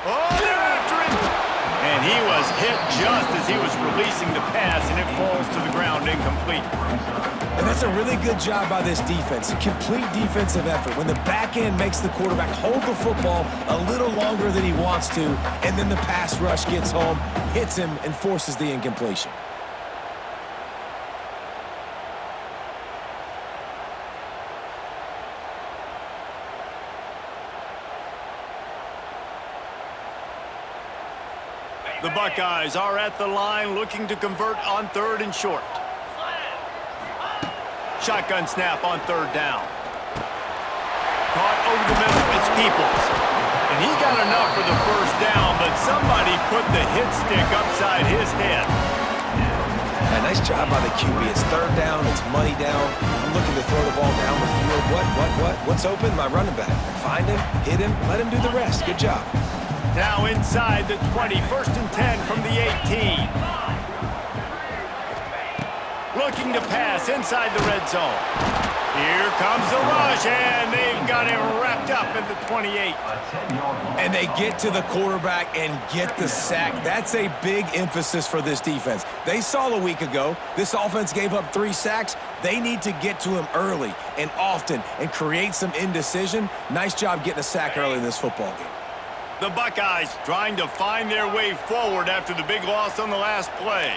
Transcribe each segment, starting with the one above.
Oh, they're after him! And he was hit just as he was releasing the pass, and it falls to the ground incomplete. And that's a really good job by this defense. A complete defensive effort. When the back end makes the quarterback hold the football a little longer than he wants to, and then the pass rush gets home, hits him, and forces the incompletion. The Buckeyes are at the line looking to convert on 3rd and short. Shotgun snap on 3rd down. Caught over the middle. It's Peoples. And he got enough for the 1st down, but somebody put the hit stick upside his head. Yeah, nice job by the QB. It's 3rd down. It's money down. I'm looking to throw the ball down the field. What? What's open? My running back. Find him, hit him, let him do the rest. Good job. Now inside the 20, 1st and 10 from the 18. Looking to pass inside the red zone. Here comes the rush, and they've got him wrapped up at the 28. And they get to the quarterback and get the sack. That's a big emphasis for this defense. They saw a week ago, this offense gave up 3 sacks. They need to get to him early and often and create some indecision. Nice job getting a sack early in this football game. The Buckeyes trying to find their way forward after the big loss on the last play.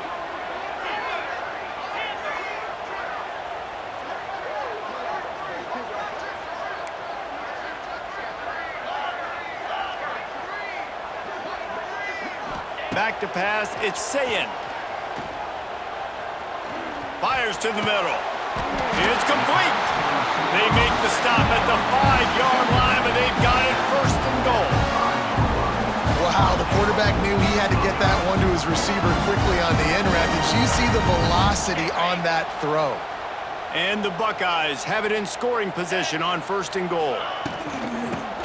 Back to pass, it's Sayin. Fires to the middle. It's complete. They make the stop at the 5-yard line, but they've got it 1st and goal. Wow, the quarterback knew he had to get that one to his receiver quickly on the end route. Did you see the velocity on that throw? And the Buckeyes have it in scoring position on 1st and goal.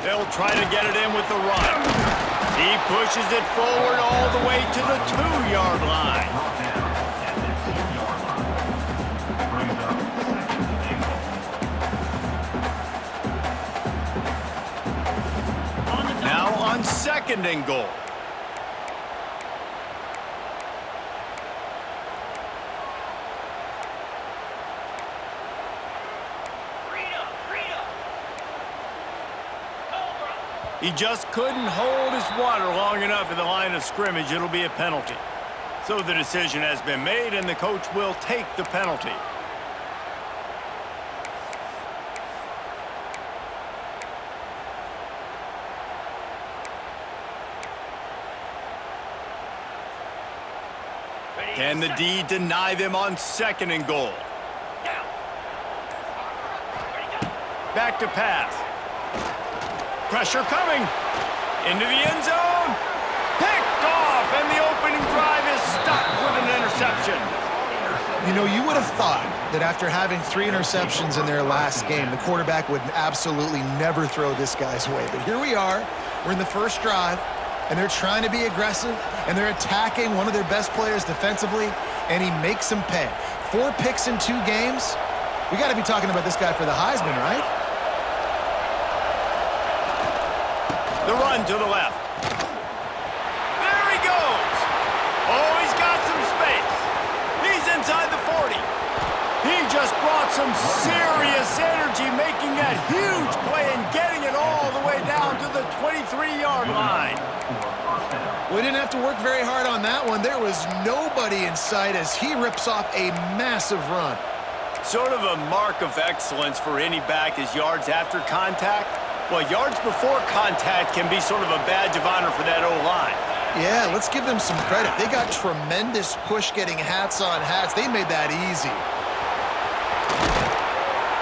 They'll try to get it in with the run. He pushes it forward all the way to the 2-yard line. Now on 2nd and goal. He just couldn't hold his water long enough in the line of scrimmage. It'll be a penalty. So the decision has been made, and the coach will take the penalty. Can the D deny them on 2nd and goal? Back to pass. Pressure coming. Into the end zone. Picked off, and the opening drive is stopped with an interception. You know, you would have thought that after having 3 interceptions in their last game, the quarterback would absolutely never throw this guy's way. But here we are. We're in the 1st drive, and they're trying to be aggressive, and they're attacking one of their best players defensively, and he makes them pay. 4 picks in 2 games. We got to be talking about this guy for the Heisman, right? The run to the left. There he goes. Oh, he's got some space. He's inside the 40. He just brought some serious energy, making that huge play and getting it all the way down to the 23-yard line. We didn't have to work very hard on that one. There was nobody in sight as he rips off a massive run. Sort of a mark of excellence for any back is yards after contact. Well, yards before contact can be sort of a badge of honor for that O-line. Yeah, let's give them some credit. They got tremendous push getting hats on hats. They made that easy.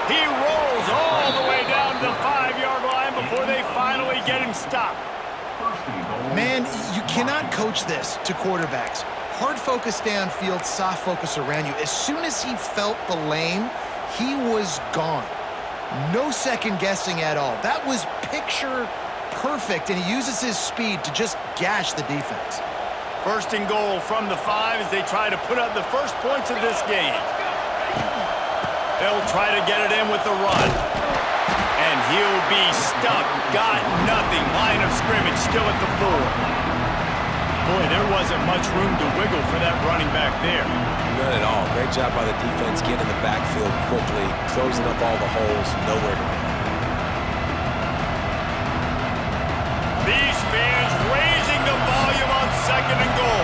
He rolls all the way down to the 5-yard line before they finally get him stopped. Man, you cannot coach this to quarterbacks. Hard focus downfield, soft focus around you. As soon as he felt the lane, he was gone. No second guessing at all. That was picture perfect, and he uses his speed to just gash the defense. 1st and goal from the 5 as they try to put up the first points of this game. They'll try to get it in with the run. And he'll be stuck. Got nothing. Line of scrimmage still at the 4. Boy, there wasn't much room to wiggle for that running back there. None at all. Great job by the defense getting in the backfield quickly, closing up all the holes, nowhere to be. These fans raising the volume on 2nd and goal.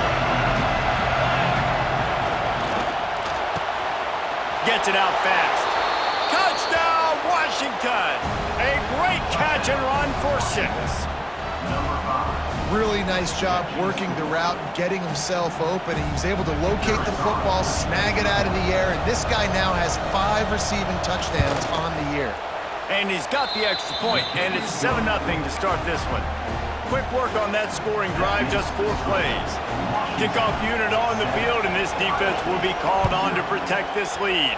Gets it out fast. Touchdown, Washington! A great catch and run for 6. Really nice job working the route and getting himself open. He was able to locate the football, snag it out of the air, and this guy now has 5 receiving touchdowns on the year. And he's got the extra point, and it's 7-0 to start this one. Quick work on that scoring drive, just 4 plays. Kickoff unit on the field, and this defense will be called on to protect this lead.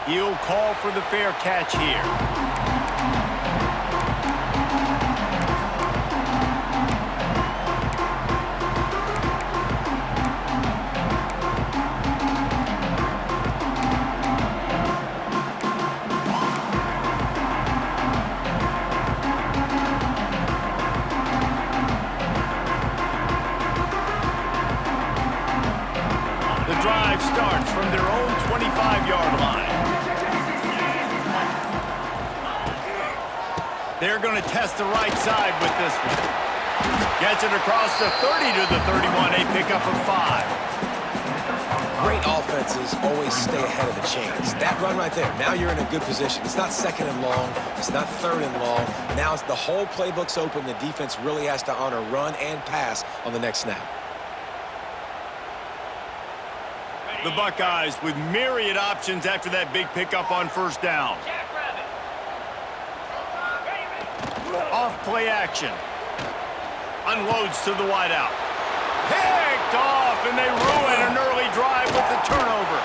He'll call for the fair catch here. Starts from their own 25-yard line. They're going to test the right side with this one. Gets it across the 30 to the 31, a pickup of 5. Great offenses always stay ahead of the chains. That run right there, now you're in a good position. It's not 2nd and long. It's not 3rd and long. Now it's the whole playbook's open. The defense really has to honor run and pass on the next snap. The Buckeyes with myriad options after that big pickup on 1st down. Off play action. Unloads to the wideout. Picked off, and they ruin an early drive with the turnover.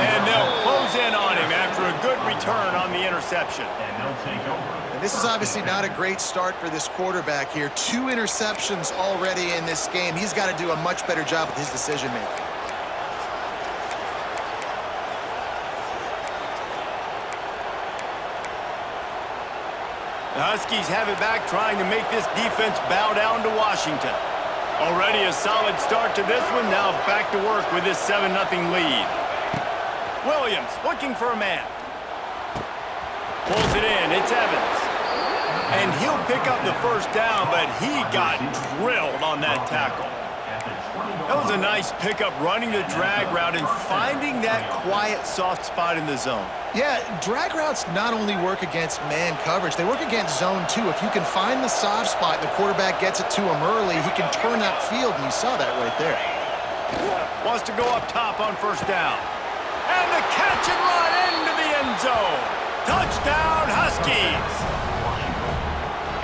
And they'll close in on him after a good return on the interception. And this is obviously not a great start for this quarterback here. 2 interceptions already in this game. He's got to do a much better job with his decision-making. The Huskies have it back, trying to make this defense bow down to Washington. Already a solid start to this one, now back to work with this 7-0 lead. Williams looking for a man. Pulls it in, it's Evans. And he'll pick up the 1st down, but he got drilled on that tackle. That was a nice pickup, running the drag route and finding that quiet, soft spot in the zone. Yeah, drag routes not only work against man coverage, they work against zone too. If you can find the soft spot and the quarterback gets it to him early, he can turn that field, and you saw that right there. Wants to go up top on 1st down. And the catch and run into the end zone. Touchdown, Huskies!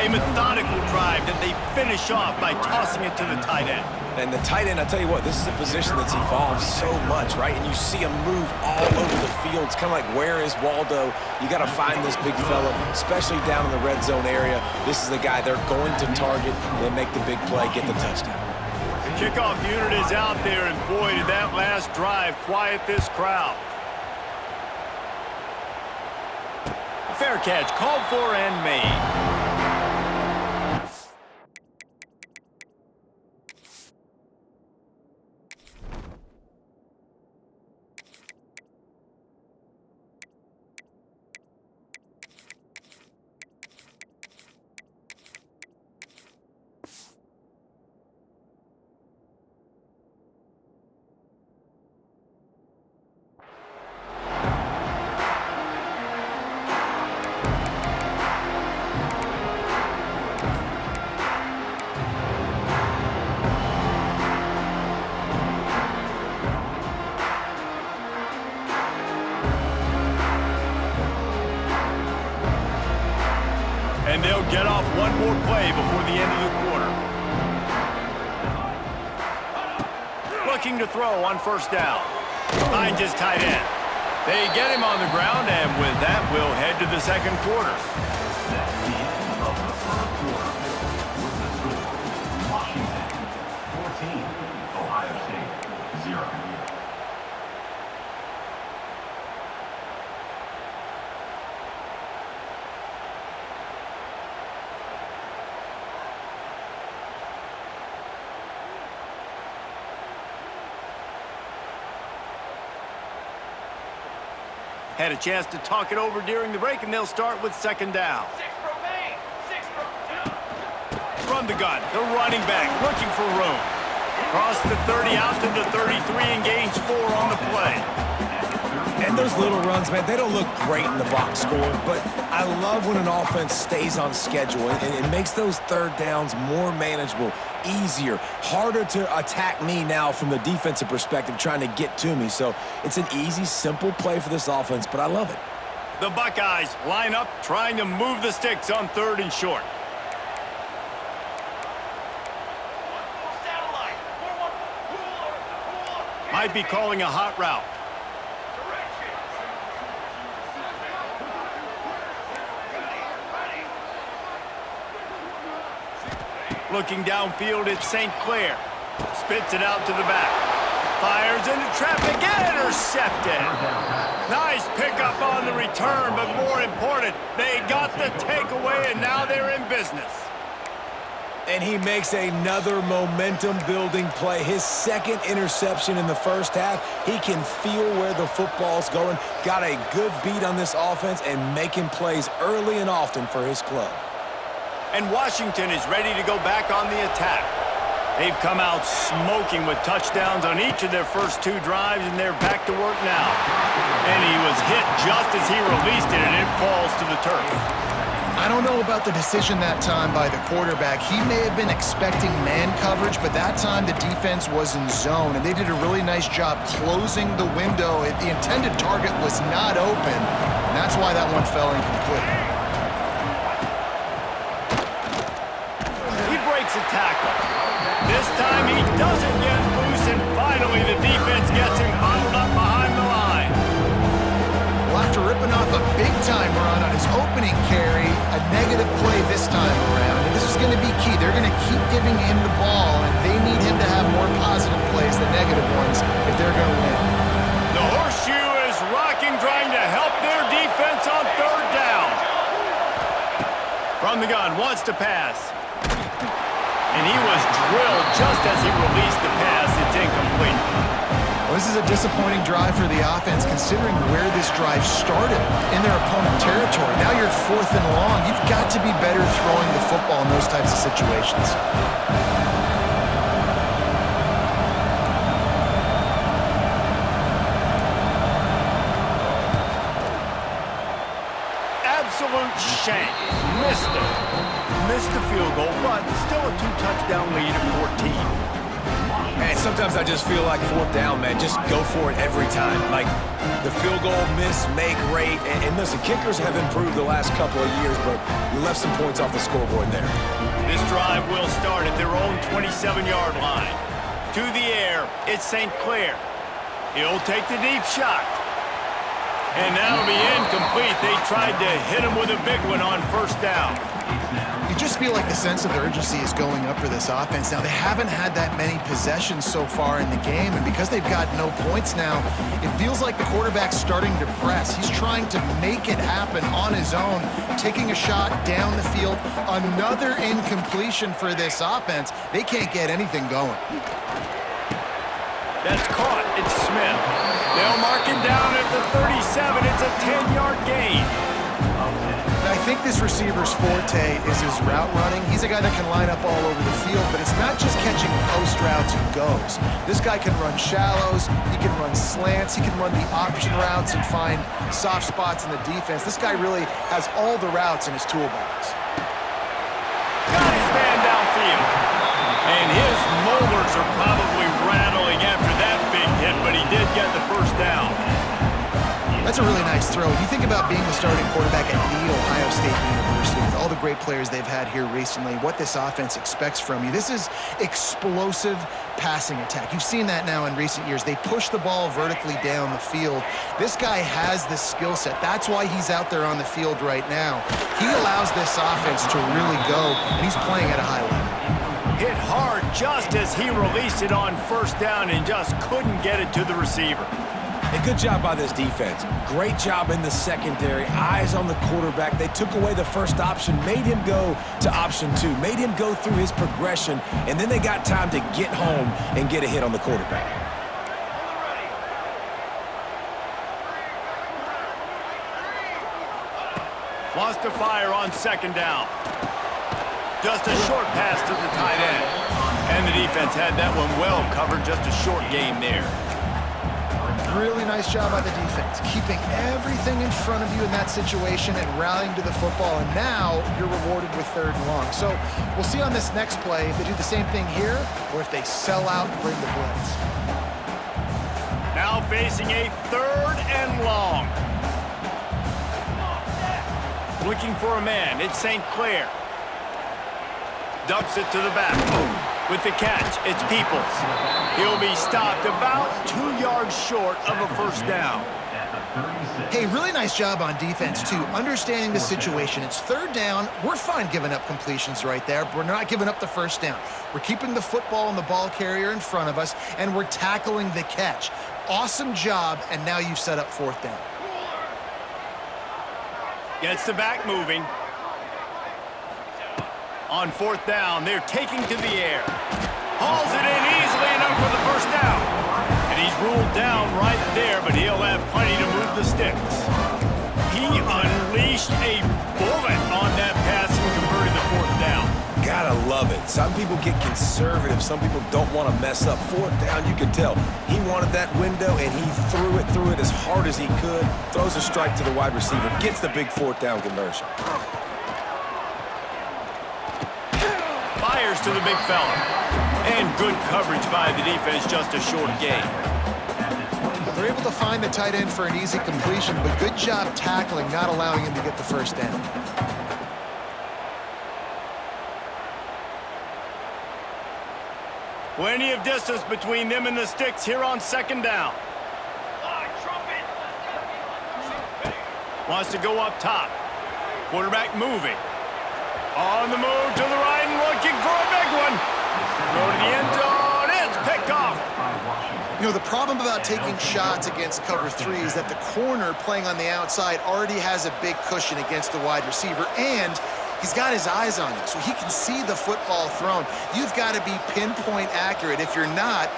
A methodical drive that they finish off by tossing it to the tight end. And the tight end, I tell you what, this is a position that's evolved so much, right? And you see him move all over the field. It's kind of like, where is Waldo? You got to find this big fella, especially down in the red zone area. This is the guy they're going to target. They make the big play, get the touchdown. The kickoff unit is out there, and boy, did that last drive quiet this crowd. A fair catch called for and made. And they'll get off one more play before the end of the quarter. Looking to throw on 1st down. Finds his tight end. They get him on the ground, and with that, we'll head to the 2nd quarter. Washington 14, Ohio State 0. Had a chance to talk it over during the break, and they'll start with second down. From the gun, the running back looking for room. Cross the 30 out to the 33 and gains 4 on the play. And those little runs, man, they don't look great in the box score, but I love when an offense stays on schedule and it makes those third downs more manageable, easier, harder to attack me now from the defensive perspective trying to get to me. So it's an easy, simple play for this offense, but I love it. The Buckeyes line up trying to move the sticks on 3rd and short. Might be calling a hot route. Looking downfield, it's St. Clair. Spits it out to the back. Fires into traffic, intercepted. Nice pickup on the return, but more important, they got the takeaway, and now they're in business. And he makes another momentum-building play. His second interception in the first half. He can feel where the football's going. Got a good beat on this offense and making plays early and often for his club. And Washington is ready to go back on the attack. They've come out smoking with touchdowns on each of their first 2 drives, and they're back to work now. And he was hit just as he released it, and it falls to the turf. I don't know about the decision that time by the quarterback. He may have been expecting man coverage, but that time the defense was in zone, and they did a really nice job closing the window. The intended target was not open, and that's why that one fell incomplete. He breaks a tackle. This time he doesn't get loose, and finally the defense gets him bottled up behind the line. Well, after ripping off a big-time run on his opening carry, a negative play this time around. And this is going to be key. They're going to keep giving him the ball, and they need him to have more positive plays than negative ones if they're going to win. The horseshoe is rocking, trying to help their defense on 3rd down. From the gun, wants to pass. And he was drilled just as he released the pass. It's incomplete. Well, this is a disappointing drive for the offense, considering where this drive started in their opponent territory. Now you're 4th and long. You've got to be better throwing the football in those types of situations. Absolute shank. Missed it. Missed the field goal, but still a 2-touchdown lead at 14. Man, sometimes I just feel like 4th down, man. Just go for it every time. Like the field goal miss, make rate. And listen, kickers have improved the last couple of years, but you left some points off the scoreboard there. This drive will start at their own 27-yard line. To the air, it's St. Clair. He'll take the deep shot. And that'll be incomplete. They tried to hit him with a big one on 1st down. You just feel like the sense of urgency is going up for this offense. Now, they haven't had that many possessions so far in the game, and because they've got no points now, it feels like the quarterback's starting to press. He's trying to make it happen on his own, taking a shot down the field. Another incompletion for this offense. They can't get anything going. That's caught. It's Smith. They'll mark him down at the 37. It's a 10-yard gain. I think this receiver's forte is his route running. He's a guy that can line up all over the field, but it's not just catching post routes and goes. This guy can run shallows, he can run slants, he can run the option routes and find soft spots in the defense. This guy really has all the routes in his toolbox. Got his man downfield. And his molars are probably rattling after that big hit, but he did get the 1st down. That's a really nice throw. You think about being the starting quarterback at the Ohio State University with all the great players they've had here recently, what this offense expects from you. This is explosive passing attack. You've seen that now in recent years. They push the ball vertically down the field. This guy has the skill set. That's why he's out there on the field right now. He allows this offense to really go, and he's playing at a high level. Hit hard just as he released it on 1st down and just couldn't get it to the receiver. A good job by this defense. Great job in the secondary. Eyes on the quarterback. They took away the first option, made him go to option 2, made him go through his progression, and then they got time to get home and get a hit on the quarterback. Wants to fire on second down. Just a short pass to the tight end. And the defense had that one well covered. Just a short game there. Really nice job by the defense, keeping everything in front of you in that situation and rallying to the football. And now you're rewarded with 3rd and long. So we'll see on this next play if they do the same thing here or if they sell out and bring the blitz. Now facing a 3rd and long. Looking for a man. It's St. Clair. Dumps it to the back. With the catch, it's Peoples. He'll be stopped about 2 yards short of a first down. Hey, really nice job on defense, too, understanding the situation. It's 3rd down. We're fine giving up completions right there. We're not giving up the first down. We're keeping the football and the ball carrier in front of us, and we're tackling the catch. Awesome job, and now you've set up 4th down. Gets the back moving. On 4th down, they're taking to the air. Hauls it in easily enough for the first down. And he's ruled down right there, but he'll have plenty to move the sticks. He unleashed a bullet on that pass and converted the 4th down. Gotta love it. Some people get conservative. Some people don't want to mess up. 4th down, you can tell. He wanted that window, and he threw it as hard as he could. Throws a strike to the wide receiver. Gets the big 4th down conversion. Fires to the big fella. And good coverage by the defense, just a short gain. They're able to find the tight end for an easy completion, but good job tackling, not allowing him to get the first down. Plenty of distance between them and the sticks here on 2nd down. Wants to go up top. Quarterback moving. On the move to the right and looking for a big one. Throw to the end zone. It's picked off. You know, the problem about taking shots against cover 3 is that the corner playing on the outside already has a big cushion against the wide receiver, and he's got his eyes on you, so he can see the football thrown. You've got to be pinpoint accurate. If you're not,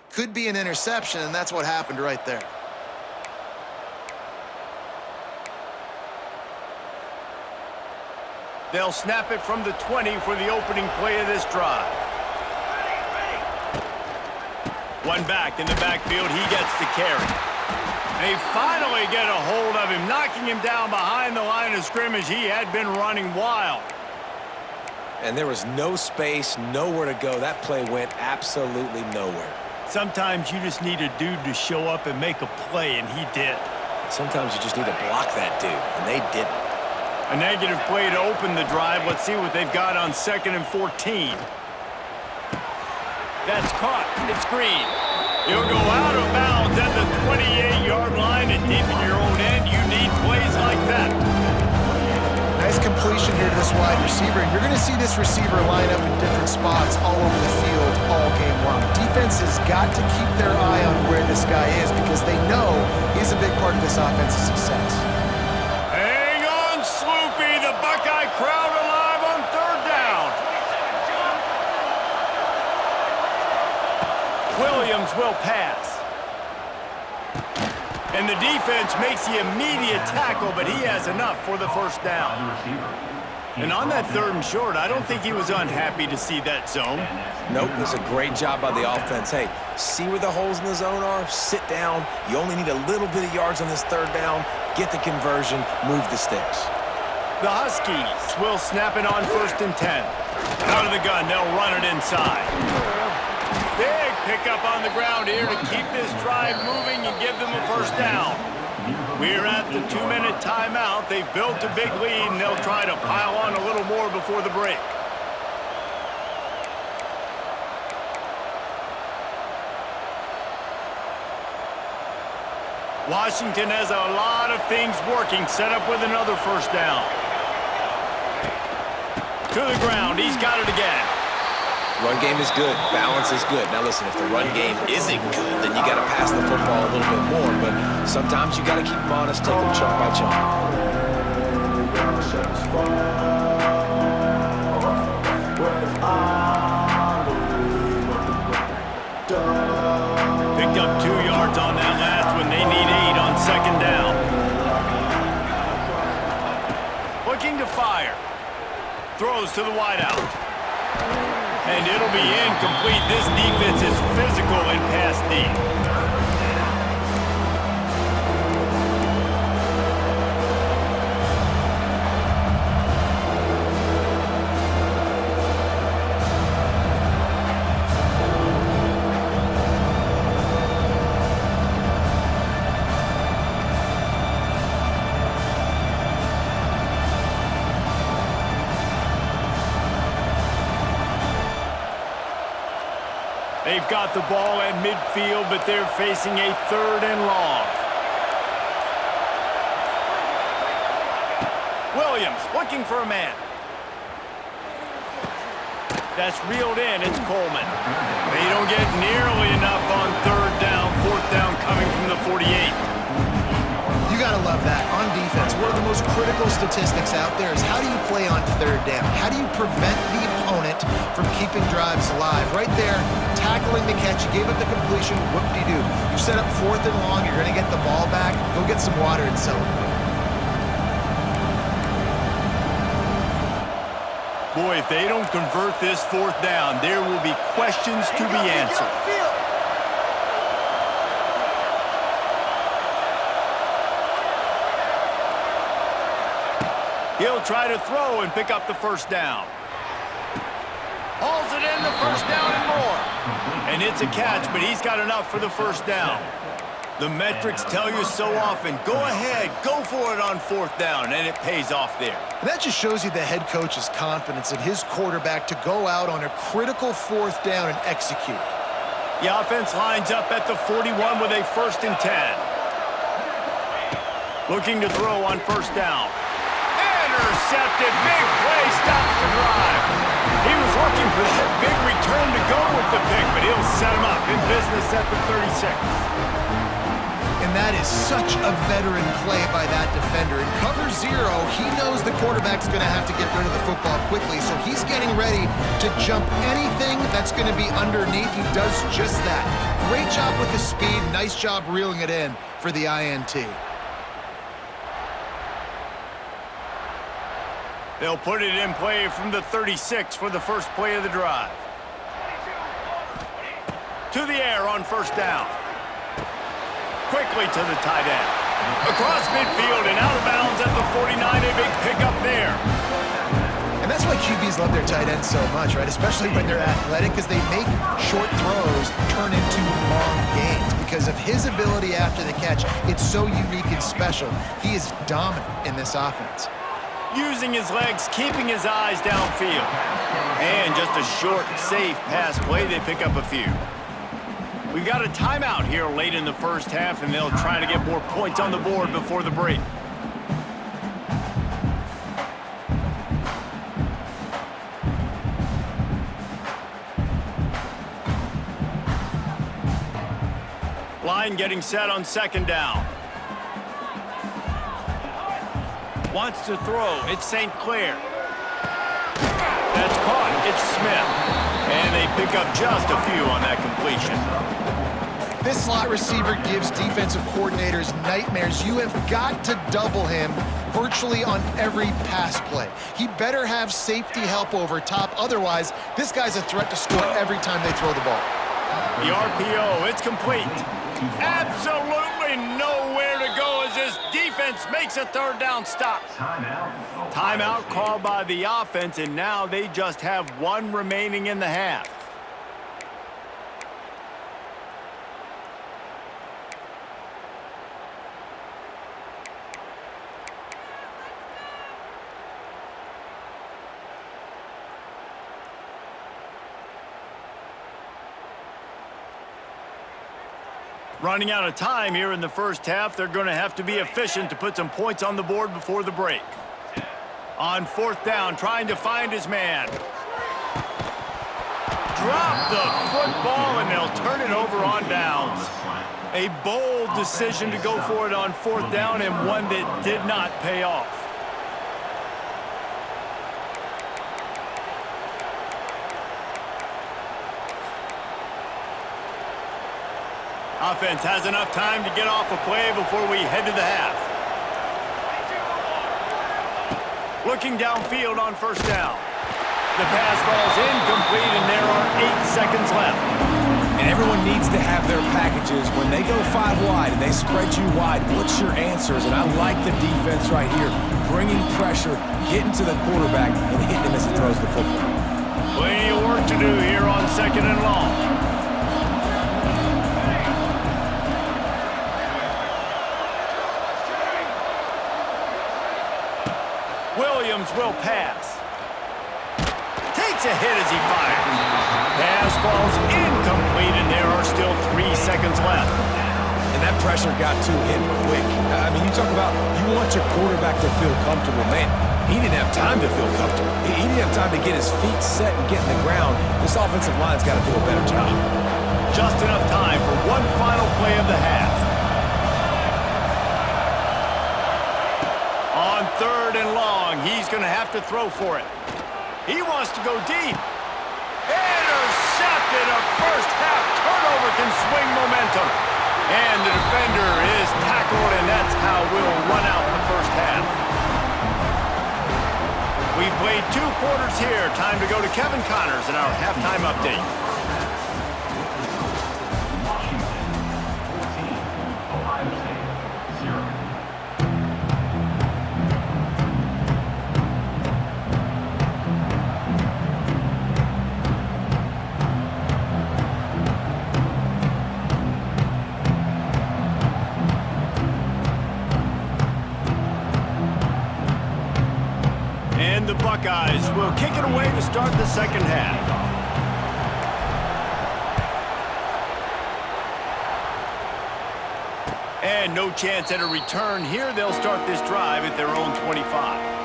could be an interception, and that's what happened right there. They'll snap it from the 20 for the opening play of this drive. One back in the backfield. He gets the carry. They finally get a hold of him, knocking him down behind the line of scrimmage. He had been running wild. And there was no space, nowhere to go. That play went absolutely nowhere. Sometimes you just need a dude to show up and make a play, and he did. Sometimes you just need to block that dude, and they didn't. A negative play to open the drive. Let's see what they've got on 2nd and 14. That's caught. It's Green. He'll go out of bounds at the 28-yard line, and deep in your own end, you need plays like that. Nice completion here to this wide receiver, and you're going to see this receiver line up in different spots all over the field all game long. Defense has got to keep their eye on where this guy is because they know he's a big part of this offense's success. Hang on, Sloopy. The Buckeye crowd alive on 3rd down. Williams will pass. And the defense makes the immediate tackle, but he has enough for the first down. And on that 3rd and short, I don't think he was unhappy to see that zone. Nope, it was a great job by the offense. Hey, see where the holes in the zone are? Sit down. You only need a little bit of yards on this 3rd down. Get the conversion. Move the sticks. The Huskies will snap it on 1st and 10. Out of the gun, they'll run it inside. Big pickup on the ground here to keep this drive moving and give them a first down. We're at the 2-minute timeout. They've built a big lead, and they'll try to pile on a little more before the break. Washington has a lot of things working, set up with another first down. To the ground, he's got it again. Run game is good. Balance is good. Now listen, if the run game isn't good, then you got to pass the football a little bit more. But sometimes you got to keep them honest, take them chunk by chunk. Picked up 2 yards on that last one. They need 8 on second down. Looking to fire. Throws to the wideout. And it'll be incomplete. This defense is physical and pass deep. They've got the ball at midfield, but they're facing a 3rd and long. Williams looking for a man. That's reeled in. It's Coleman. They don't get nearly enough on 3rd down. 4th down coming from the 48. You got to love that. On defense, one of the most critical statistics out there is how do you play on 3rd down? How do you prevent the opponent from keeping drives alive? Right there, tackling the catch. You gave up the completion. Whoop-de-doo. You set up 4th and long. You're going to get the ball back. Go get some water and celebrate. Boy, if they don't convert this 4th down, there will be questions to be answered. He'll try to throw and pick up the first down. Hauls it in, the first down and more. And it's a catch, but he's got enough for the first down. The metrics tell you so often, go ahead, go for it on 4th down, and it pays off there. And that just shows you the head coach's confidence in his quarterback to go out on a critical 4th down and execute. The offense lines up at the 41 with a 1st and 10. Looking to throw on first down. Intercepted, big play, stops the drive. He was looking for that big return to go with the pick, but he'll set him up in business at the 36. And that is such a veteran play by that defender. In cover 0, he knows the quarterback's going to have to get rid of the football quickly, so he's getting ready to jump anything that's going to be underneath. He does just that. Great job with the speed. Nice job reeling it in for the INT. They'll put it in play from the 36 for the first play of the drive. To the air on first down. Quickly to the tight end. Across midfield and out of bounds at the 49. A big pickup there. And that's why QBs love their tight ends so much, right? Especially when they're athletic, because they make short throws turn into long gains. Because of his ability after the catch, it's so unique and special. He is dominant in this offense. Using his legs, keeping his eyes downfield. And just a short, safe pass play, they pick up a few. We've got a timeout here late in the first half, and they'll try to get more points on the board before the break. Line getting set on second down. Wants to throw. It's St. Clair. That's caught. It's Smith. And they pick up just a few on that completion. This slot receiver gives defensive coordinators nightmares. You have got to double him virtually on every pass play. He better have safety help over top. Otherwise, this guy's a threat to score every time they throw the ball. The RPO, it's complete. Absolutely nowhere to go as this defense makes a third down stop. Timeout called by the offense, and now they just have one remaining in the half. Running out of time here in the first half, they're going to have to be efficient to put some points on the board before the break. On fourth down, trying to find his man. Drop the football, and they'll turn it over on downs. A bold decision to go for it on fourth down, and one that did not pay off. Offense has enough time to get off a play before we head to the half. Looking downfield on first down. The pass falls incomplete, and there are 8 seconds left. And everyone needs to have their packages. When they go 5 wide and they spread you wide, what's your answers? And I like the defense right here, bringing pressure, getting to the quarterback, and hitting him as he throws the football. Plenty of work to do here on second and long. Williams will pass. Takes a hit as he fires. Pass falls incomplete, and there are still 3 seconds left. And that pressure got to him quick. I mean, you talk about you want your quarterback to feel comfortable. Man, he didn't have time to feel comfortable. He didn't have time to get his feet set and get in the ground. This offensive line's got to do a better job. Just enough time for one final play of the half. On third and long, he's going to have to throw for it. He wants to go deep. Intercepted. A first half turnover can swing momentum. And the defender is tackled, and that's how we'll run out the first half. We've played 2 quarters here. Time to go to Kevin Connors in our halftime update. Washington 14, Ohio State 0. And the Buckeyes will kick it away to start the second half. And no chance at a return here. They'll start this drive at their own 25.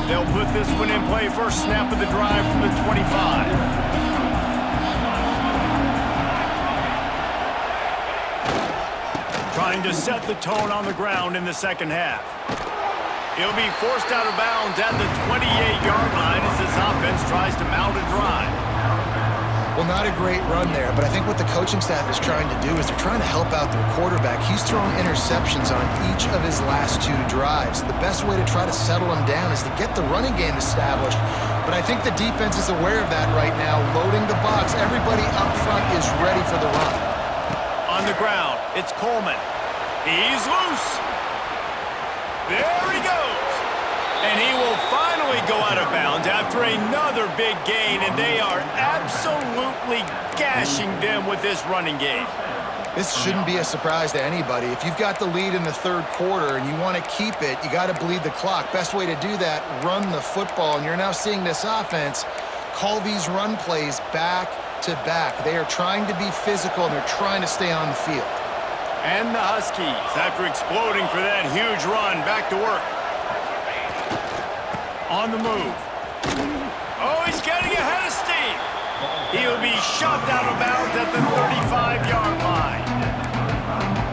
They'll put this one in play. First snap of the drive from the 25. Trying to set the tone on the ground in the second half. He'll be forced out of bounds at the 28-yard line as this offense tries to mount a drive. Well, not a great run there, but I think what the coaching staff is trying to do is they're trying to help out their quarterback. He's thrown interceptions on each of his last 2 drives. The best way to try to settle him down is to get the running game established. But I think the defense is aware of that right now, loading the box. Everybody up front is ready for the run. On the ground, it's Coleman. He's loose. There he goes. And he will finally go out of bounds after another big gain, and they are absolutely gashing them with this running game. This shouldn't be a surprise to anybody. If you've got the lead in the third quarter and you want to keep it, you got to bleed the clock. Best way to do that, run the football. And you're now seeing this offense call these run plays back to back. They are trying to be physical, and they're trying to stay on the field. And the Huskies, after exploding for that huge run, back to work. On the move. Oh, he's getting ahead of steam. He'll be shoved out of bounds at the 35-yard line.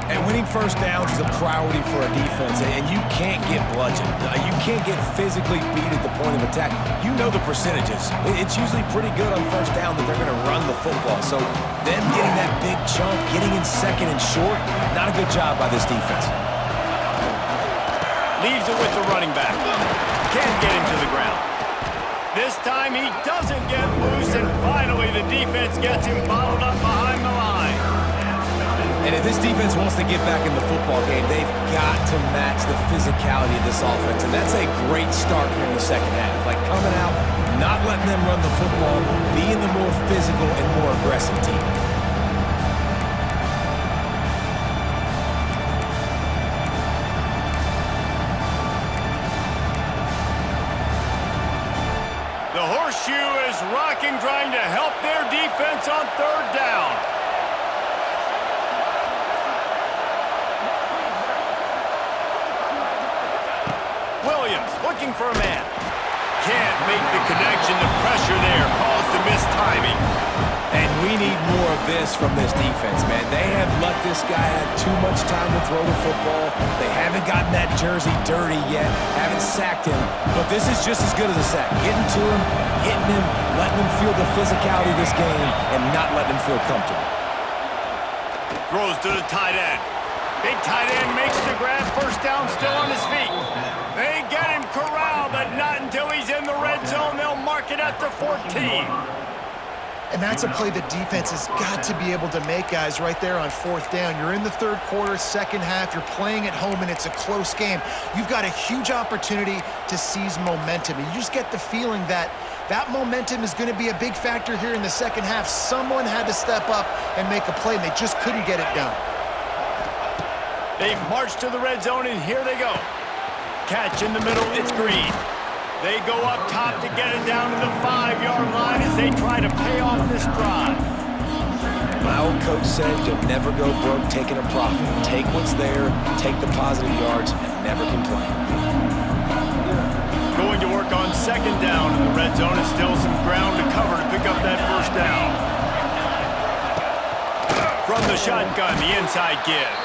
And winning first downs is a priority for a defense, and you can't get bludgeoned. You can't get physically beat at the point of attack. You know the percentages. It's usually pretty good on first down that they're going to run the football. So them getting that big chunk, getting in second and short, not a good job by this defense. Leaves it with the running back. Can't get him to the ground. This time he doesn't get loose, and finally the defense gets him bottled up behind the line. And if this defense wants to get back in the football game, they've got to match the physicality of this offense. And that's a great start here in the second half. Like coming out, not letting them run the football, being the more physical and more aggressive team. is rocking, trying to help their defense on third down. Williams looking for a man. Can't make the connection. The pressure there caused the missed timing. And we need more of this from this defense, man. They have let this guy have too much time to throw the football. They haven't gotten that jersey dirty yet, haven't sacked him. But this is just as good as a sack. Getting to him, hitting him, letting him feel the physicality of this game, and not letting him feel comfortable. Throws to the tight end. Big tight end makes the grab. First down, still on his feet. They get him corralled, but not until he's in the red zone. They'll mark it at the 14. And that's a play the defense has got to be able to make, guys, right there on fourth down. You're in the third quarter, second half. You're playing at home, and it's a close game. You've got a huge opportunity to seize momentum. And you just get the feeling that that momentum is going to be a big factor here in the second half. Someone had to step up and make a play, and they just couldn't get it done. They've marched to the red zone, and here they go. Catch in the middle, it's Green. They go up top to get it down to the 5-yard line as they try to pay off this drive. My old coach said you'll never go broke taking a profit. Take what's there, take the positive yards, and never complain. Going to work on second down in the red zone, and still some ground to cover to pick up that first down. From the shotgun, the inside give.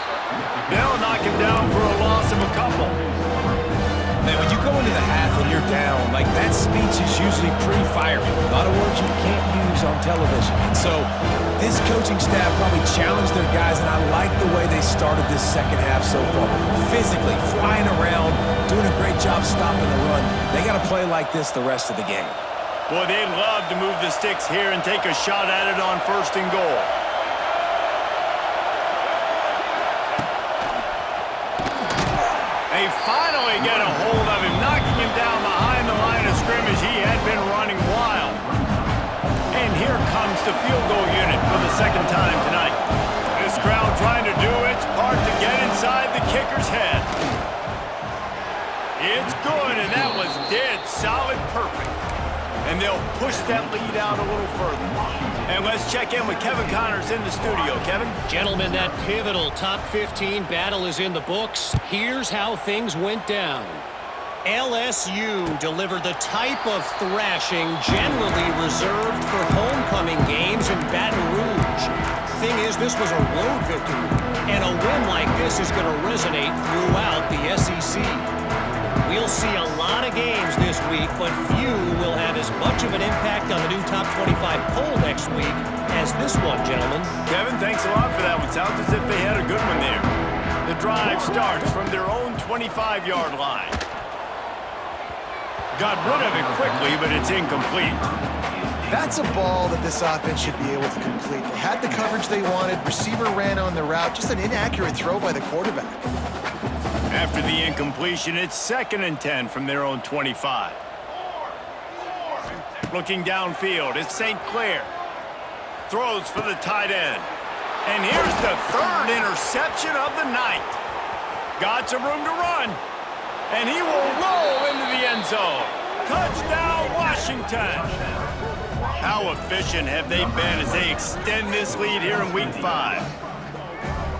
They'll knock him down for a loss of a couple. Man, when you go into the half and you're down, like that speech is usually pretty fiery. A lot of words you can't use on television. And so this coaching staff probably challenged their guys, and I like the way they started this second half so far. Physically, flying around, doing a great job stopping the run. They got to play like this the rest of the game. Boy, they'd love to move the sticks here and take a shot at it on first and goal. They finally get a hold of him, knocking him down behind the line of scrimmage. He had been running wild. And here comes the field goal unit for the second time tonight. This crowd trying to do its part to get inside the kicker's head. It's good, and that was dead solid perfect. And they'll push that lead out a little further. And let's check in with Kevin Connors in the studio. Kevin? Gentlemen, that pivotal top 15 battle is in the books. Here's how things went down. LSU delivered the type of thrashing generally reserved for homecoming games in Baton Rouge. Thing is, this was a road victory, and a win like this is going to resonate throughout the SEC. We'll see a lot of games this week, but few will have as much of an impact on the new top 25 poll next week as this one, gentlemen. Kevin, thanks a lot for that one. Sounds as if they had a good one there. The drive starts from their own 25-yard line. Got rid of it quickly, but it's incomplete. That's a ball that this offense should be able to complete. They had the coverage they wanted. Receiver ran on the route. Just an inaccurate throw by the quarterback. After the incompletion, it's 2nd and 10 from their own 25. Looking downfield, it's St. Clair. Throws for the tight end. And here's the third interception of the night. Got some room to run. And he will roll into the end zone. Touchdown, Washington. How efficient have they been as they extend this lead here in Week 5?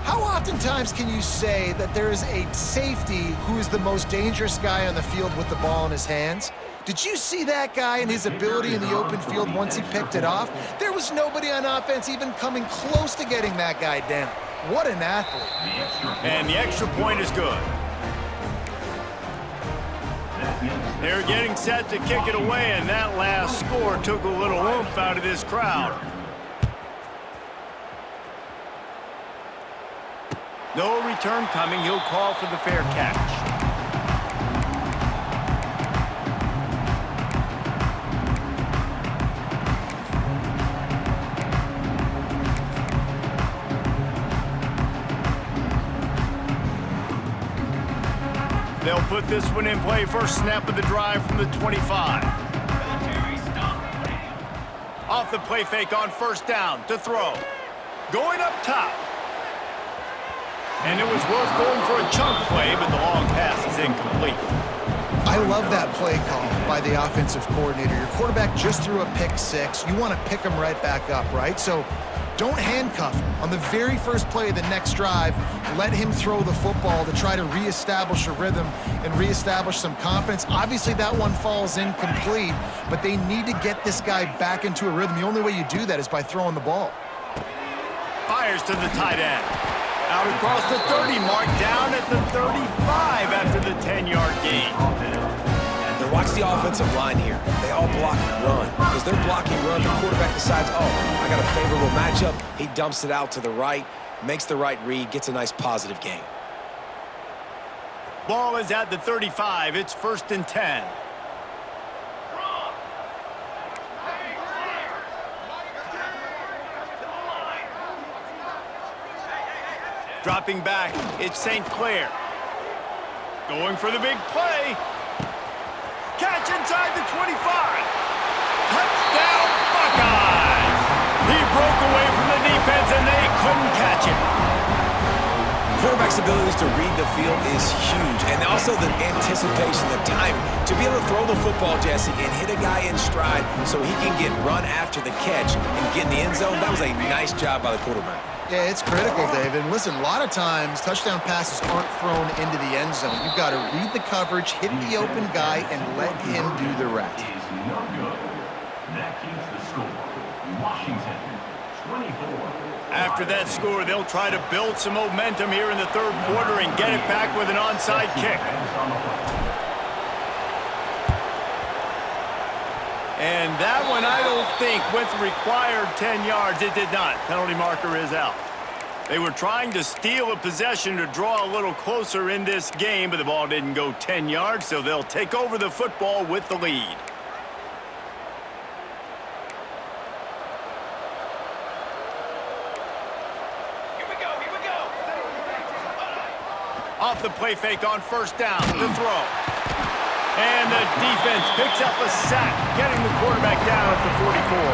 How oftentimes can you say that there is a safety who is the most dangerous guy on the field with the ball in his hands? Did you see that guy and his ability in the open field once he picked it off? There was nobody on offense even coming close to getting that guy down. What an athlete. And the extra point is good. They're getting set to kick it away, and that last score took a little oomph out of this crowd. No return coming. He'll call for the fair catch. They'll put this one in play. First snap of the drive from the 25. Off the play fake on first down to throw. Going up top. And it was worth going for a chunk play, but the long pass is incomplete. I love that play call by the offensive coordinator. Your quarterback just threw a pick six. You want to pick him right back up, right? So don't handcuff him. On the very first play of the next drive, let him throw the football to try to reestablish a rhythm and reestablish some confidence. Obviously, that one falls incomplete, but they need to get this guy back into a rhythm. The only way you do that is by throwing the ball. Fires to the tight end. Out across the 30 mark, down at the 35 after the 10-yard gain. Now watch the offensive line here. They all block and run. Because they're blocking run, the quarterback decides, oh, I got a favorable matchup. He dumps it out to the right, makes the right read, gets a nice positive gain. Ball is at the 35. It's 1st and 10. Dropping back, it's St. Clair. Going for the big play. Catch inside the 25. Touchdown, Buckeyes! He broke away from the defense, and they couldn't catch him. Quarterback's abilities to read the field is huge, and also the anticipation, the timing. To be able to throw the football, Jesse, and hit a guy in stride so he can get run after the catch and get in the end zone, that was a nice job by the quarterback. Yeah, it's critical, David. Listen, a lot of times touchdown passes aren't thrown into the end zone. You've got to read the coverage, hit the open guy, and let him do the rest. Is no good. That keeps the score. Washington, 24. After that score, they'll try to build some momentum here in the third quarter and get it back with an onside kick. And that one, I don't think, went the required 10 yards. It did not. Penalty marker is out. They were trying to steal a possession to draw a little closer in this game, but the ball didn't go 10 yards, so they'll take over the football with the lead. Off the play fake on 1st down, the throw. And the defense picks up a sack, getting the quarterback down at the 44.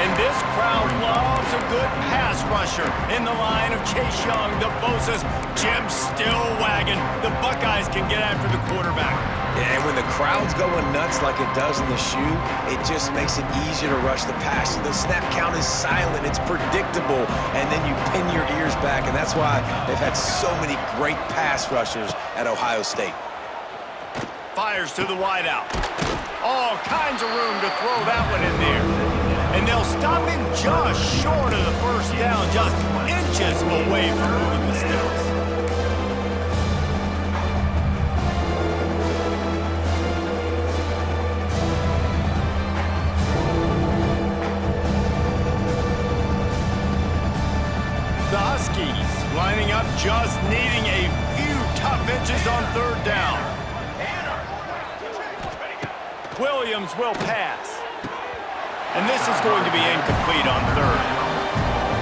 And this crowd loves a good pass rusher in the line of Chase Young, the Bosa's, Jim still wagging. The Buckeyes can get after the quarterback. Yeah, and when the crowd's going nuts like it does in the shoe, it just makes it easier to rush the pass. So the snap count is silent, it's predictable, and then you pin your ears back, and that's why they've had so many great pass rushers at Ohio State. Fires to the wideout. All kinds of room to throw that one in there. And they'll stop him just short of the 1st down, just inches away from moving the sticks. The Huskies lining up, just needing a few tough inches on 3rd down. Williams will pass. And this is going to be incomplete on 3rd.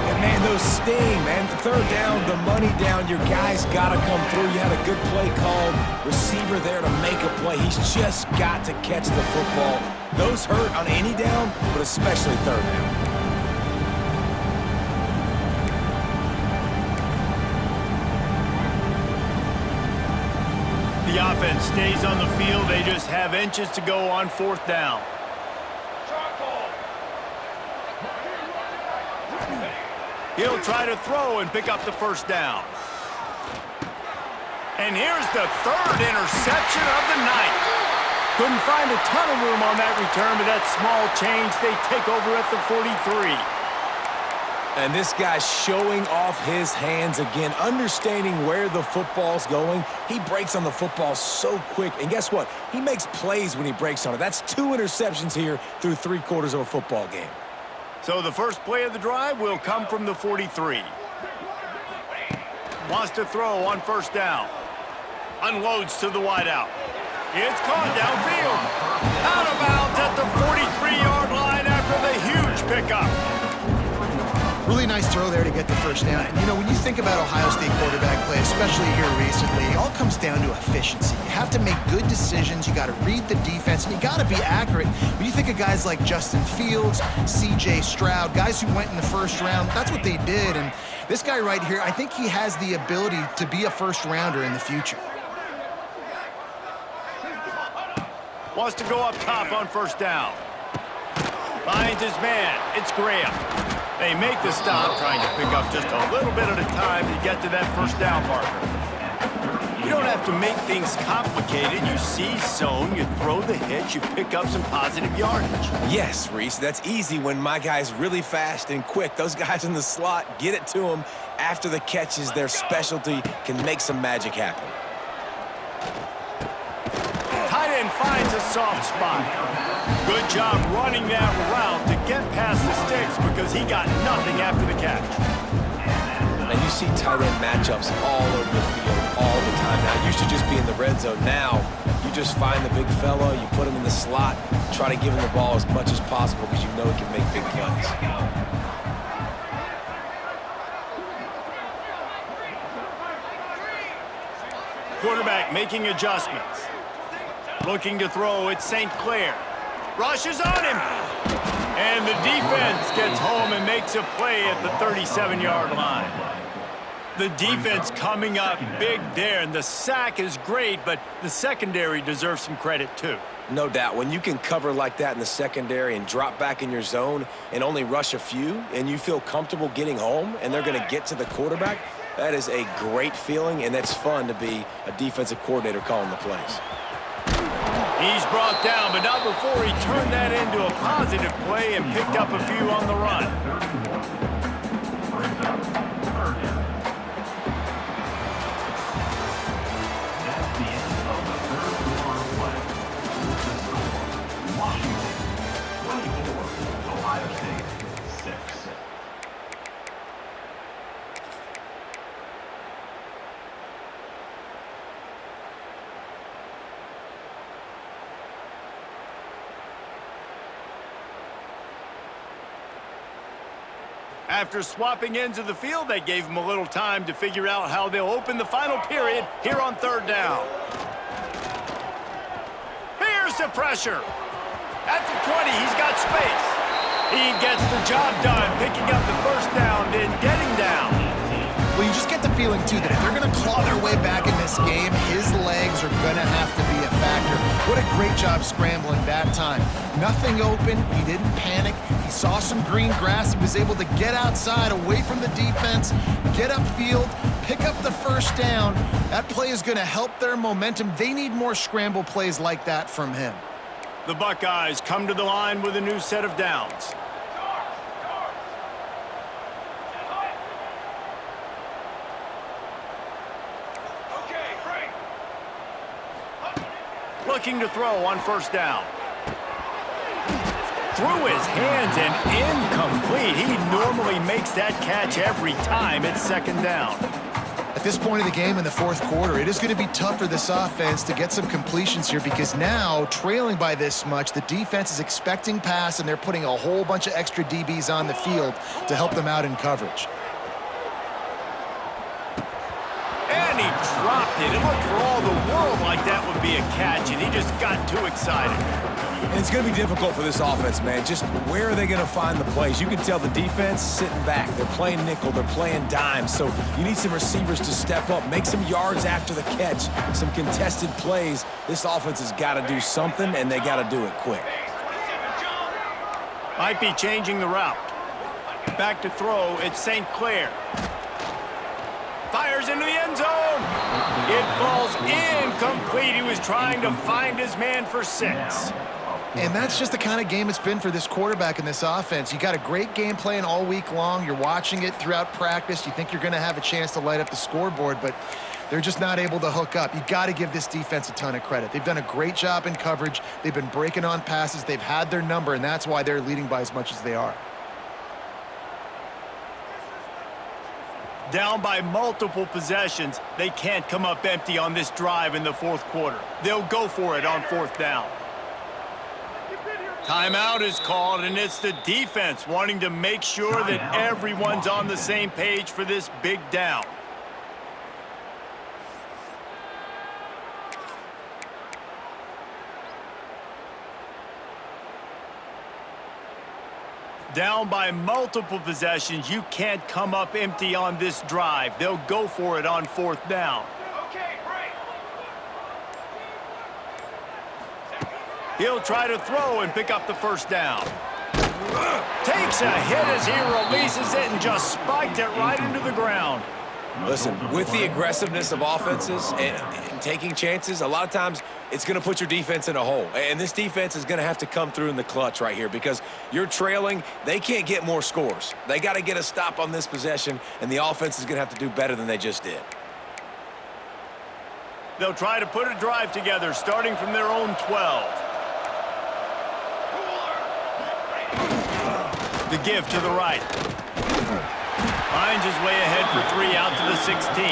And man, those sting, man. The 3rd down, the money down, your guy's got to come through. You had a good play called. Receiver there to make a play. He's just got to catch the football. Those hurt on any down, but especially 3rd down. The offense stays on the field. They just have inches to go on 4th down. He'll try to throw and pick up the 1st down. And here's the 3rd interception of the night. Couldn't find a ton of room on that return, but that small change, they take over at the 43. And this guy's showing off his hands again, understanding where the football's going. He breaks on the football so quick. And guess what? He makes plays when he breaks on it. That's 2 interceptions here through 3 quarters of a football game. So the first play of the drive will come from the 43. Wants to throw on 1st down. Unloads to the wideout. It's caught downfield. Out of bounds at the 43-yard line after the huge pickup. Really nice throw there to get the 1st down. And, you know, when you think about Ohio State quarterback play, especially here recently, it all comes down to efficiency. You have to make good decisions. You got to read the defense, and you got to be accurate. When you think of guys like Justin Fields, C.J. Stroud, guys who went in the 1st round, that's what they did. And this guy right here, I think he has the ability to be a 1st rounder in the future. Wants to go up top on first down. Finds his man. It's Graham. They make the stop, trying to pick up just a little bit at a time to get to that first down marker. You don't have to make things complicated. You see zone, you throw the hitch, you pick up some positive yardage. Yes, Reese, that's easy when my guy's really fast and quick. Those guys in the slot, get it to them after the catch is their specialty, can make some magic happen. Tight end finds a soft spot. Good job running that route to get past the sticks because he got nothing after the catch. And you see tight end matchups all over the field all the time now. It used to just be in the red zone. Now, you just find the big fella, you put him in the slot, try to give him the ball as much as possible because you know he can make big plays. Quarterback making adjustments. Looking to throw, it's St. Clair. Rushes on him. And the defense gets home and makes a play at the 37-yard line. The defense coming up big there, and the sack is great, but the secondary deserves some credit too. No doubt. When you can cover like that in the secondary and drop back in your zone and only rush a few, and you feel comfortable getting home and they're going to get to the quarterback, that is a great feeling, and it's fun to be a defensive coordinator calling the plays. He's brought down, but not before he turned that into a positive play and picked up a few on the run. After swapping ends of the field, they gave him a little time to figure out how they'll open the final period here on third down. Here's the pressure. At the 20, he's got space. He gets the job done, picking up the first down, then getting down. Well, you just get the feeling, too, that if they're going to claw their way back in this game, his legs are going to have to be a factor. What a great job scrambling that time. Nothing open. He didn't panic. He saw some green grass. He was able to get outside, away from the defense, get upfield, pick up the first down. That play is going to help their momentum. They need more scramble plays like that from him. The Buckeyes come to the line with a new set of downs. Looking to throw on first down. Through his hands and incomplete. He normally makes that catch every time it's second down. At this point of the game in the fourth quarter, it is going to be tough for this offense to get some completions here because now, trailing by this much, the defense is expecting pass and they're putting a whole bunch of extra DBs on the field to help them out in coverage. And he dropped it. It looked for all the world like that would be a catch, and he just got too excited. And it's going to be difficult for this offense, man. Just where are they going to find the plays? You can tell the defense sitting back. They're playing nickel. They're playing dime. So you need some receivers to step up, make some yards after the catch, some contested plays. This offense has got to do something, and they got to do it quick. Might be changing the route. Back to throw, it's St. Clair. Fires into the end zone. It falls incomplete. He was trying to find his man for 6. And that's just the kind of game it's been for this quarterback in this offense. You got a great game plan all week long. You're watching it throughout practice. You think you're going to have a chance to light up the scoreboard, but they're just not able to hook up. You got to give this defense a ton of credit. They've done a great job in coverage. They've been breaking on passes. They've had their number, and that's why they're leading by as much as they are. Down by multiple possessions, they can't come up empty on this drive in the fourth quarter. They'll go for it on fourth down. Timeout is called, and it's the defense wanting to make sure that everyone's on the same page for this big down. Down by multiple possessions, you can't come up empty on this drive. They'll go for it on fourth down. He'll try to throw and pick up the first down. Takes a hit as he releases it and just spiked it right into the ground. Listen, with the aggressiveness of offenses and taking chances, a lot of times it's going to put your defense in a hole. And this defense is going to have to come through in the clutch right here because you're trailing. They can't get more scores. They got to get a stop on this possession, and the offense is going to have to do better than they just did. They'll try to put a drive together starting from their own 12. The give to the right. Finds his way ahead for 3 out to the 16.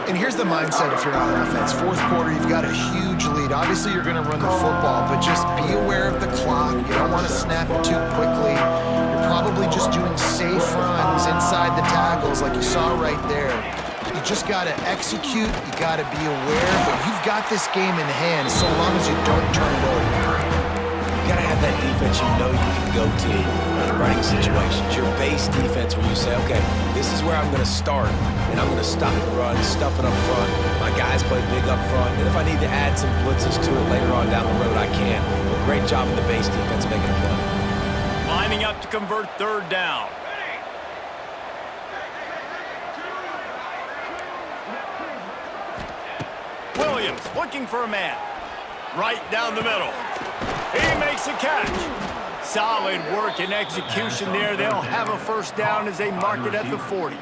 And here's the mindset if you're on offense. Fourth quarter, you've got a huge lead. Obviously, you're going to run the football, but just be aware of the clock. You don't want to snap it too quickly. You're probably just doing safe runs inside the tackles like you saw right there. You just got to execute. You got to be aware, but you've got this game in hand so long as you don't turn it over. You got to have that defense you know you can go to in running situations. Your base defense where you say, okay, this is where I'm going to start, and I'm going to stop the run, stuff it up front. My guys play big up front, and if I need to add some blitzes to it later on down the road, I can. But great job in the base defense making a play. Lining up to convert third down. Williams looking for a man. Right down the middle. He makes a catch. Solid work and execution there. They'll have a first down as they mark it at the 40.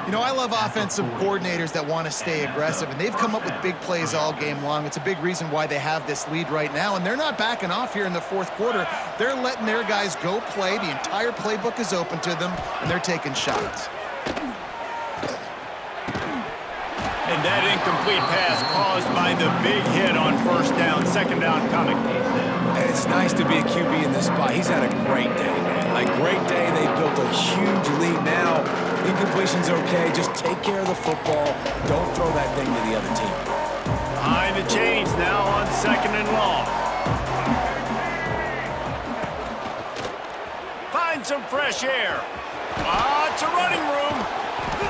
You know, I love offensive coordinators that want to stay aggressive, and they've come up with big plays all game long. It's a big reason why they have this lead right now, and they're not backing off here in the fourth quarter. They're letting their guys go play. The entire playbook is open to them, and they're taking shots. And that incomplete pass caused by the big hit on first down, second down coming. And it's nice to be a QB in this spot. He's had a great day, man. Like, great day. They built a huge lead now. Incompletion's okay. Just take care of the football. Don't throw that thing to the other team. Behind the chains now on second and long. Find some fresh air. Lots of running room.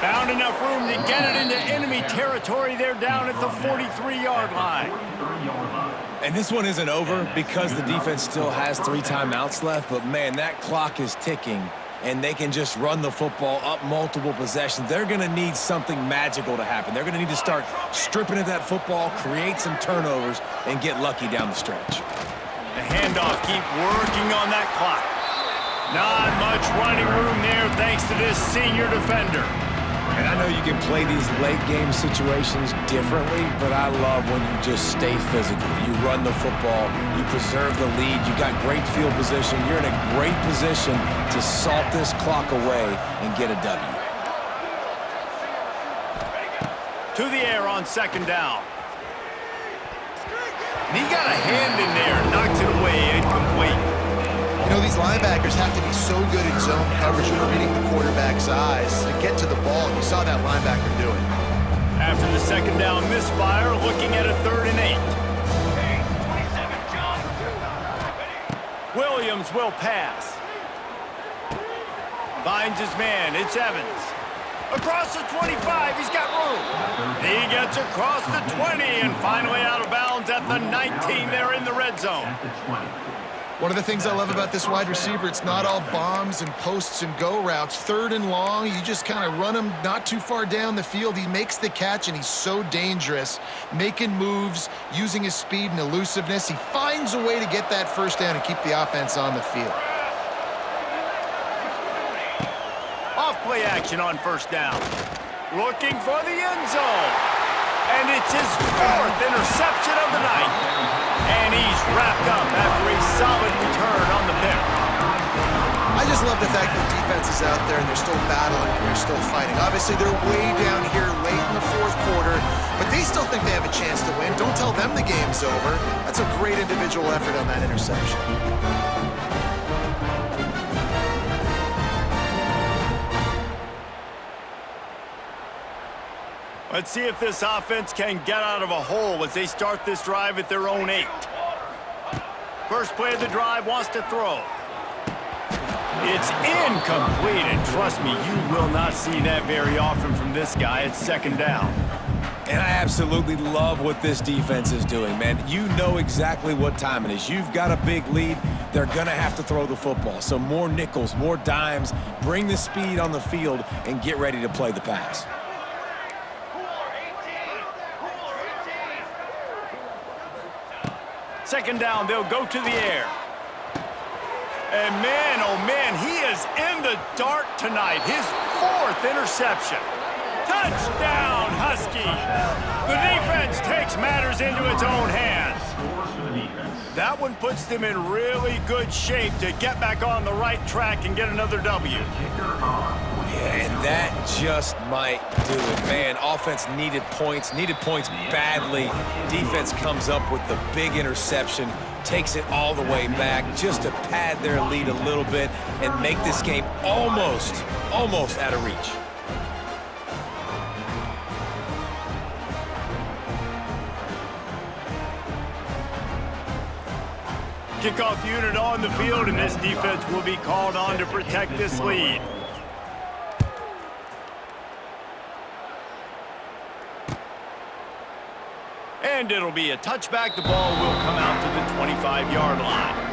Found enough room to get it into enemy territory. They're down at the 43-yard line. And this one isn't over because the defense still has 3 timeouts left. But, man, that clock is ticking, and they can just run the football up multiple possessions. They're going to need something magical to happen. They're going to need to start stripping at that football, create some turnovers, and get lucky down the stretch. The handoff, keep working on that clock. Not much running room there thanks to this senior defender. And I know you can play these late-game situations differently, but I love when you just stay physical. You run the football, you preserve the lead, you got great field position. You're in a great position to salt this clock away and get a W. To the air on second down. And he got a hand in there, knocks it away, incomplete. You know, these linebackers have to be so good in zone coverage and reading the quarterback's eyes to get to the ball. You saw that linebacker do it. After the second down misfire, looking at a 3rd and 8. Williams will pass. Finds his man. It's Evans. Across the 25, he's got room. He gets across the 20 and finally out of bounds at the 19 there in the red zone. One of the things I love about this wide receiver, it's not all bombs and posts and go routes. 3rd and long, you just kind of run him not too far down the field. He makes the catch, and he's so dangerous, making moves, using his speed and elusiveness. He finds a way to get that first down and keep the offense on the field. Off-play action on first down. Looking for the end zone. And it's his 4th interception of the night. And he's wrapped up after a solid return on the pick. I just love the fact that the defense is out there and they're still battling and they're still fighting. Obviously, they're way down here late in the 4th quarter, but they still think they have a chance to win. Don't tell them the game's over. That's a great individual effort on that interception. Let's see if this offense can get out of a hole as they start this drive at their own 8. First play of the drive, wants to throw. It's incomplete, and trust me, you will not see that very often from this guy at second down. And I absolutely love what this defense is doing, man. You know exactly what time it is. You've got a big lead. They're going to have to throw the football. So more nickels, more dimes, bring the speed on the field, and get ready to play the pass. Second down, they'll go to the air. And man, oh man, he is in the dark tonight. His 4th interception. Touchdown, Huskies! The defense takes matters into its own hands. That one puts them in really good shape to get back on the right track and get another W. Yeah, and that just might do it. Man, offense needed points badly. Defense comes up with the big interception, takes it all the way back just to pad their lead a little bit and make this game almost out of reach. Kickoff unit on the field, and this defense will be called on to protect this lead. And it'll be a touchback. The ball will come out to the 25-yard line.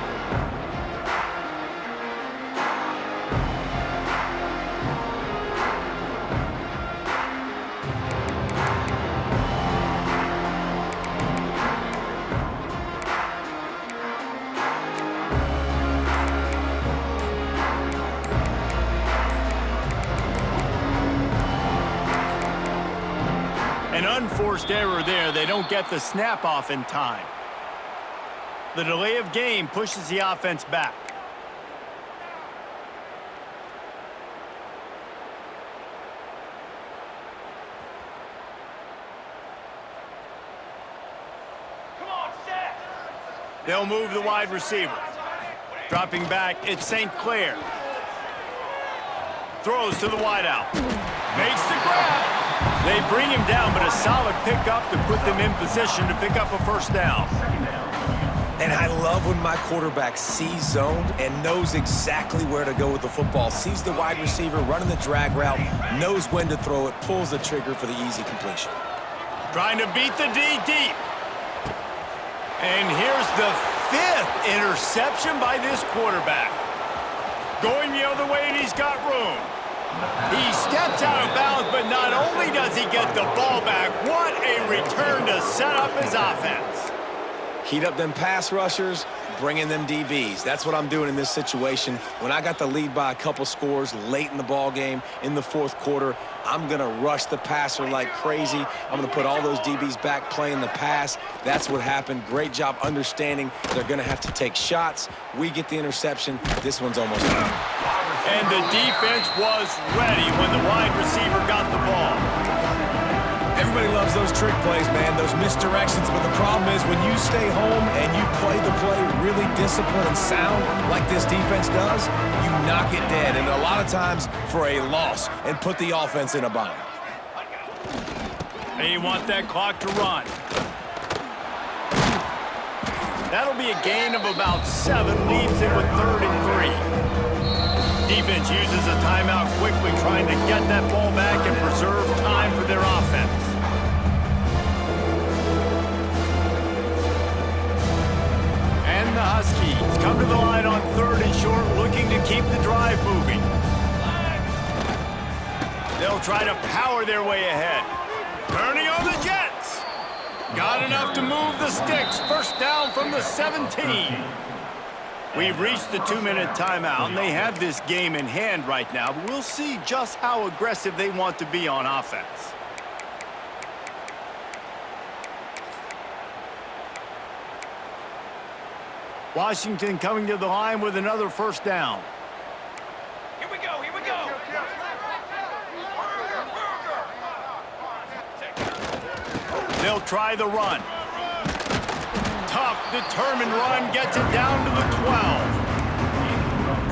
An unforced error there. They don't get the snap off in time. The delay of game pushes the offense back. They'll move the wide receiver. Dropping back, it's St. Clair. Throws to the wideout. Makes the grab. They bring him down, but a solid pickup to put them in position to pick up a first down. And I love when my quarterback sees zoned and knows exactly where to go with the football. Sees the wide receiver running the drag route, knows when to throw it, pulls the trigger for the easy completion. Trying to beat the D deep. And here's the 5th interception by this quarterback. Going the other way, and he's got room. He steps out of bounds, but not only does he get the ball back, what a return to set up his offense. Heat up them pass rushers, bring in them DBs. That's what I'm doing in this situation. When I got the lead by a couple scores late in the ball game, in the 4th quarter, I'm going to rush the passer like crazy. I'm going to put all those DBs back playing the pass. That's what happened. Great job understanding they're going to have to take shots. We get the interception. This one's almost done. And the defense was ready when the wide receiver got the ball. Everybody loves those trick plays, man, those misdirections, but the problem is when you stay home and you play the play really disciplined and sound like this defense does, you knock it dead, and a lot of times for a loss, and put the offense in a bind. They want that clock to run. That'll be a gain of about 7, leaves it with 3rd and 3. Defense uses a timeout quickly, trying to get that ball back and preserve time for their offense. And the Huskies come to the line on 3rd and short, looking to keep the drive moving. They'll try to power their way ahead. Turning on the Jets. Got enough to move the sticks. First down from the 17. We've reached the 2-minute timeout, and they have this game in hand right now, but we'll see just how aggressive they want to be on offense. Washington coming to the line with another first down. Here we go, here we go. They'll try the run. Tough, determined run, gets it down to the 12.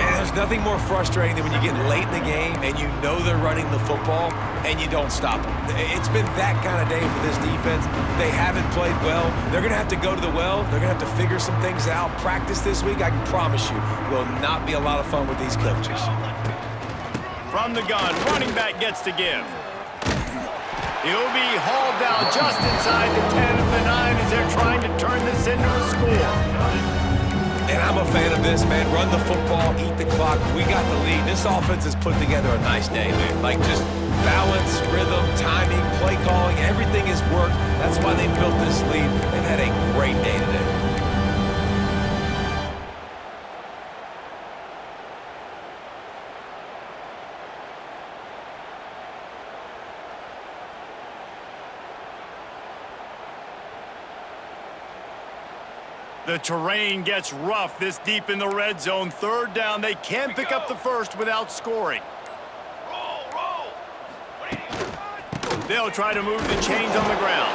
And there's nothing more frustrating than when you get late in the game and you know they're running the football and you don't stop them. It's been that kind of day for this defense. They haven't played well. They're going to have to go to the well. They're going to have to figure some things out. Practice this week, I can promise you, will not be a lot of fun with these coaches. From the gun, running back gets to give. He'll be hauled down just inside the 10 of the 9 as they're trying to turn this into a score. And I'm a fan of this, man. Run the football, eat the clock. We got the lead. This offense has put together a nice day, man. Like just balance, rhythm, timing, play calling, everything has worked. That's why they built this lead. They've had a great day today. The terrain gets rough this deep in the red zone. Third down, they can pick up the first without scoring. They'll try to move the chains on the ground.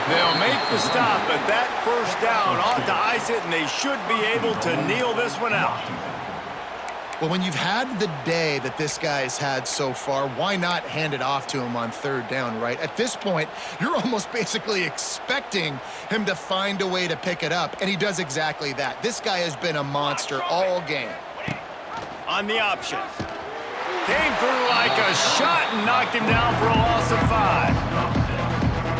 They'll make the stop, but that first down ought to ice it, and they should be able to kneel this one out. Well, when you've had the day that this guy's had so far, why not hand it off to him on third down, right? At this point, you're almost basically expecting him to find a way to pick it up, and he does exactly that. This guy has been a monster all game. On the option. Came through like a shot and knocked him down for a loss of 5.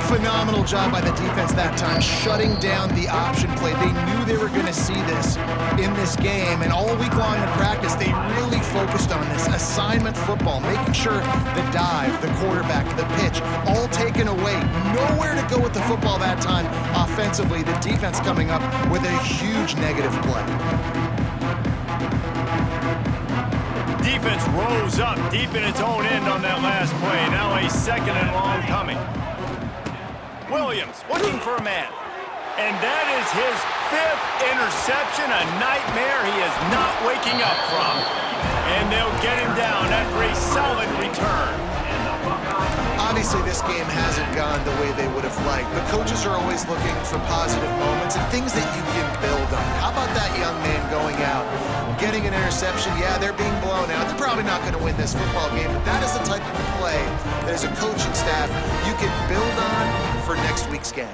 Phenomenal job by the defense that time, shutting down the option play. They knew they were going to see this in this game, and all week long in practice, they really focused on this assignment football, making sure the dive, the quarterback, the pitch, all taken away. Nowhere to go with the football that time offensively. The defense coming up with a huge negative play. Defense rose up deep in its own end on that last play. Now a second and long coming. Williams looking for a man. And that is his 5th interception, a nightmare he is not waking up from. And they'll get him down after a solid return. Obviously, this game hasn't gone the way they would have liked, but coaches are always looking for positive moments and things that you can build on. How about that young man going out, getting an interception? Yeah, they're being blown out. They're probably not going to win this football game, but that is the type of play that as a coaching staff you can build on for next week's game.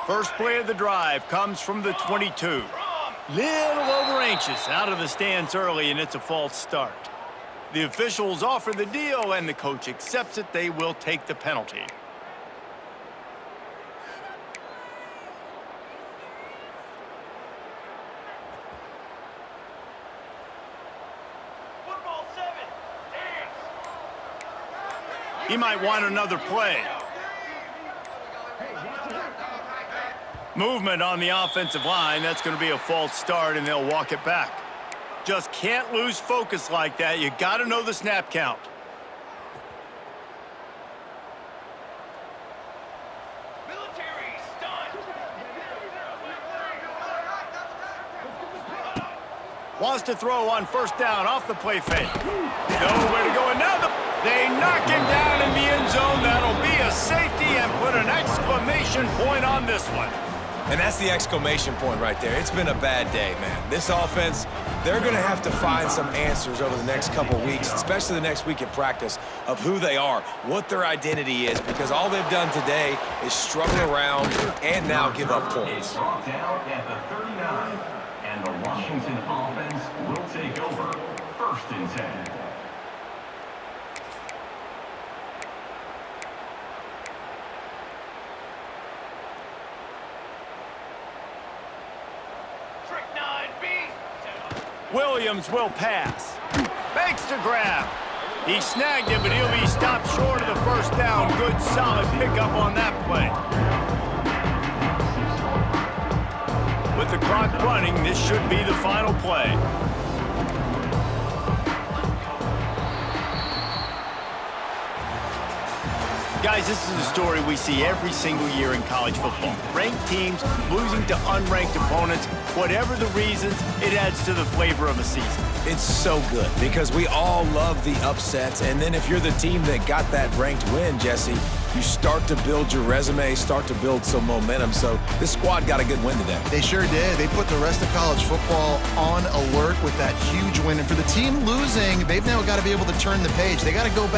First play of the drive comes from the 22. Little over anxious out of the stands early, and it's a false start. The officials offer the deal, and the coach accepts it. They will take the penalty. Football 7. Dance. He might want another play. Movement on the offensive line. That's going to be a false start, and they'll walk it back. Just can't lose focus like that. You got to know the snap count. Military stunt. Wants to throw on first down off the play fake. Nowhere to go, and now they knock him down in the end zone. That'll be a safety and put an exclamation point on this one. And that's the exclamation point right there. It's been a bad day, man. This offense, they're going to have to find some answers over the next couple weeks, especially the next week in practice, of who they are, what their identity is, because all they've done today is struggle around and now give up points. It's brought down at the 39, and the Washington offense will take over. 1st and 10. Williams will pass. Makes the grab. He snagged it, but he'll be stopped short of the first down. Good, solid pickup on that play. With the clock running, this should be the final play. Guys, this is a story we see every single year in college football. Ranked teams losing to unranked opponents. Whatever the reasons, it adds to the flavor of a season. It's so good because we all love the upsets, and then if you're the team that got that ranked win, Jesse, you start to build your resume, start to build some momentum. So this squad got a good win today. They sure did. They put the rest of college football on alert with that huge win. And for the team losing, they've now got to be able to turn the page. They got to go back.